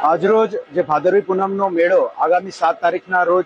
આજરોજ જે ભાદરવી પૂનમનો મેળો આગામી 7 તારીખના રોજ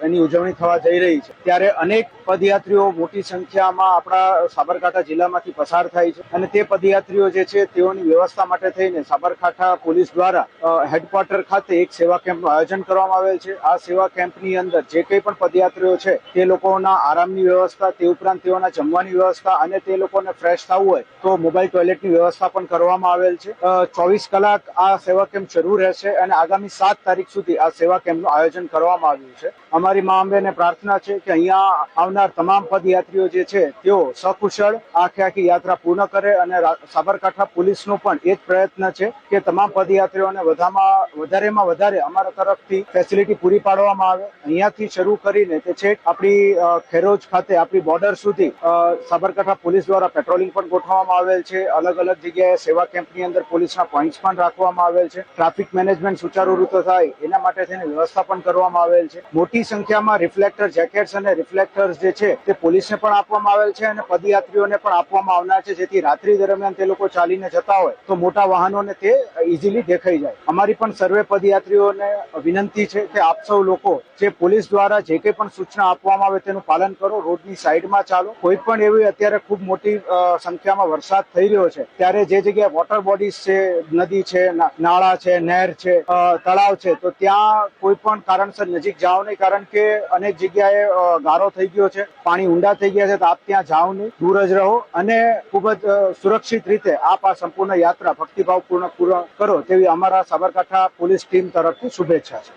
એની ઉજવણી થવા જઈ રહી છે, ત્યારે અનેક પદયાત્રીઓ મોટી સંખ્યામાં આપણા સાબરકાંઠા જિલ્લામાંથી પસાર થાય છે અને તે પદયાત્રીઓ જે છે તેઓની વ્યવસ્થા માટે થઈને સાબરકાંઠા પોલીસ દ્વારા હેડક્વાર્ટર ખાતે એક સેવા કેમ્પનું આયોજન કરવામાં આવેલ છે. આ સેવા કેમ્પની અંદર જે કંઈ પણ પદયાત્રીઓ છે તે લોકોના આરામની વ્યવસ્થા, તે ઉપરાંત તેઓના જમવાની વ્યવસ્થા અને તે લોકોને ફ્રેશ થવું હોય તો મોબાઈલ ટોયલેટની વ્યવસ્થા પણ કરવામાં આવેલ છે. 24 કલાક આ સેવા કેમ્પ શરૂ રહેશે અને આગામી 7 તારીખ સુધી આ સેવા કેમ્પનું આયોજન કરવામાં આવ્યું છે. અમારી મા અંબેને પ્રાર્થના છે કે અહીંયા આવનાર તમામ પદયાત્રીઓ જે છે તેઓ સકુશળ આખી યાત્રા પૂર્ણ કરે અને સાબરકાંઠા પોલીસનો પણ એ જ પ્રયત્ન છે કે તમામ પદયાત્રીઓને વધારેમાં વધારે અમારા તરફથી ફેસિલિટી પૂરી પાડવામાં આવે. અહીંયાથી શરૂ કરીને તે છેક આપણી ખેરોજ ખાતે આપણી બોર્ડર સુધી સાબરકાંઠા પોલીસ દ્વારા પેટ્રોલિંગ પણ ગોઠવવામાં આવેલ છે. અલગ અલગ જગ્યાએ સેવા કેમ્પની અંદર પોલીસના પોઈન્ટ્સ પણ રાખવામાં આવેલ છે. ટ્રાફિક મેનેજમેન્ટ સુચારુ રીતે થાય એના માટે થઈને વ્યવસ્થા પણ કરવામાં આવેલ છે. મોટી સંખ્યામાં રિફ્લેક્ટર જેકેટ્સ અને રિફ્લેક્ટર્સ જે છે તે પોલીસને પણ આપવામાં આવેલ છે અને પદયાત્રીઓને પણ આપવામાં આવનાર છે, જેથી રાત્રિ દરમિયાન તે લોકો ચાલીને જતા હોય તો મોટા વાહનોને તે ઇઝીલી દેખાઈ જાય. અમારી પણ સર્વે પદયાત્રીઓને વિનંતી છે કે આપ સૌ લોકો જે પોલીસ દ્વારા જે કંઈ પણ સૂચના આપવામાં આવે તેનું પાલન કરો, રોડની સાઈડમાં ચાલો. કોઈ પણ એવી અત્યારે ખૂબ મોટી સંખ્યામાં વરસાદ થઈ રહ્યો છે ત્યારે જે જગ્યાએ વોટર બોડીઝ છે, નદી છે, નાળા છે, નહેર છે, તળાવ છે, તો ત્યાં કોઈ પણ કારણસર નજીક જાઓ નહીં, કારણ કે અનેક જગ્યાએ ગારો થઈ ગયો છે, પાણી ઊંડા થઈ ગયા છે, તો આપ ત્યાં જાઓ નહીં, દૂર જ રહો અને ખૂબ જ સુરક્ષિત રીતે આપ આ સંપૂર્ણ યાત્રા ભક્તિભાવપૂર્ણ પૂર્ણ કરો તેવી અમારા સાબરકાંઠા પોલીસ ટીમ તરફથી શુભેચ્છા છે.